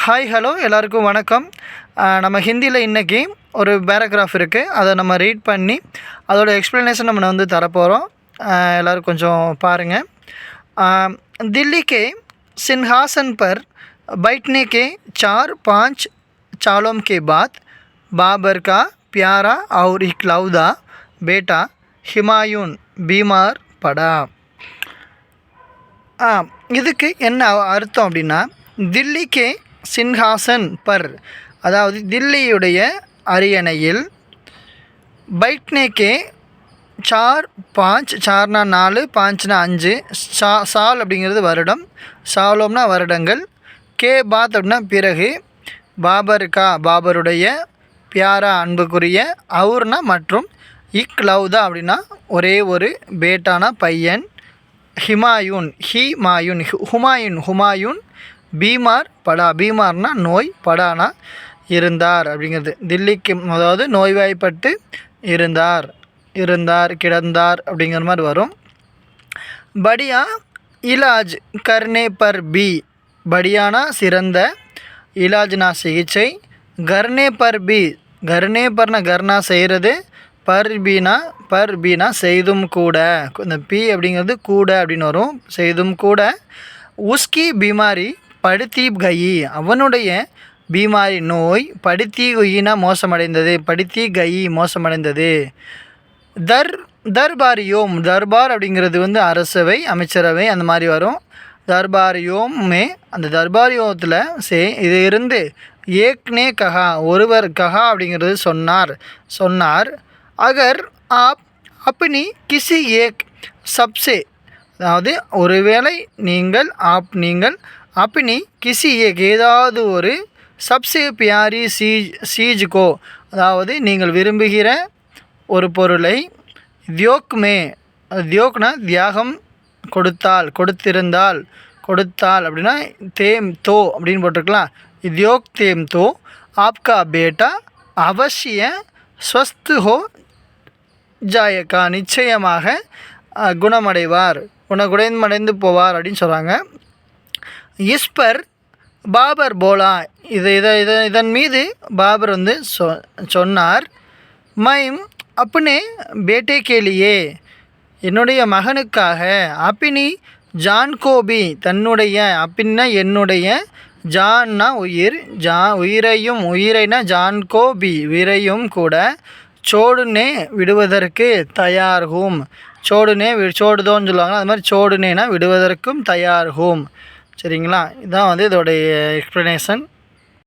Hi hello எல்லாருக்கும் வணக்கம். நம்ம ஹிந்தியில் இன்றைக்கி ஒரு பேராகிராஃப் இருக்குது, அதை நம்ம ரீட் பண்ணி அதோட எக்ஸ்ப்ளனேஷன் நம்ம தரப்போகிறோம். எல்லோரும் கொஞ்சம் பாருங்கள். दिल्ली के सिंहासन पर बैठने के 4-5 सालों के बाद बाबर का प्यारा और इकलौता बेटा हुमायूं बीमार पड़ा. இதுக்கு என்ன அர்த்தம் அப்படின்னா, தில்லிக்கே சின்ஹாசன் பர், அதாவது தில்லியுடைய அரியணையில், பைட்னேக்கே 4-5, 4னா 4, 5னா 5, சால் அப்படிங்கிறது வருடம், சாலோம்னா வருடங்கள், கே பாத் அப்படின்னா பிறகு, பாபருக்கா பாபருடைய, பியாரா அன்புக்குரிய, அவுர்னா மற்றும், இக்லௌதா அப்படின்னா ஒரே ஒரு, பேட்டானா பையன், ஹுமாயூன் பீமார் படா, பீமார்னா நோய், படானா இருந்தார் அப்படிங்கிறது. தில்லிக்கு அதாவது நோய்வாய்ப்பட்டு இருந்தார் கிடந்தார் அப்படிங்கிற மாதிரி வரும். படியா இலாஜ் கர்னே பர் பி, படியானா சிறந்த, இலாஜ்னா சிகிச்சை, கர்னே பர் பி, கர்னே பர்னா கர்னா செய்கிறது, பர் பீனா செய்தும் கூட, இந்த பி அப்படிங்கிறது கூட அப்படின்னு வரும், செய்தும் கூட, உஸ்கி பீமாரி படுத்தி கயி, அவனுடைய பீமாரி நோய், படுத்தி குயினா மோசமடைந்தது, படுத்தி கயி மோசமடைந்தது. தர்பாரியோம், தர்பார் அப்படிங்கிறது அரசவை, அமைச்சரவை அந்த மாதிரி வரும். தர்பாரியோமே, அந்த தர்பாரியோத்தில் இது இருந்து ஏக்னே கஹா, ஒருவர் கஹா அப்படிங்கிறது சொன்னார். அகர் ஆப் அப்னி கிசி ஏக் சப்சே, அதாவது ஒருவேளை நீங்கள் அப்னி கிசி ஏக் ஏதாவது ஒரு, சப்சே பியாரி சீஜ்கோ, அதாவது நீங்கள் விரும்புகிற ஒரு பொருளை, தியோக்னா தியாகம் கொடுத்தால் அப்படின்னா தேம் தோ அப்படின்னு போட்டிருக்கலாம். தியோக் தேம் தோ ஆப்கா பேட்டா அவசிய ஸ்வஸ்து ஹோ ஜாயக்கா, நிச்சயமாக குணமடைந்து போவார் அப்படின்னு சொல்கிறாங்க. இஸ்பர் பாபர் போலா, இதன் மீது பாபர் சொன்னார். மைம் அப்னே பேட்டே கேலியே, என்னுடைய மகனுக்காக, அப்பினி ஜான்கோபி, தன்னுடைய, அப்பின்னா என்னுடைய, ஜான்னா உயிர், உயிரைனா ஜான்கோபி உயிரையும் கூட, சோடுனே விடுவதற்கு தயார்ஹூம், சோடுதோன்னு சொல்லுவாங்க, அது மாதிரி சோடுனேனா விடுவதற்கும் தயார்ஹூம். சரிங்களா, இதுதான் இதோடைய எக்ஸ்ப்ளனேஷன்.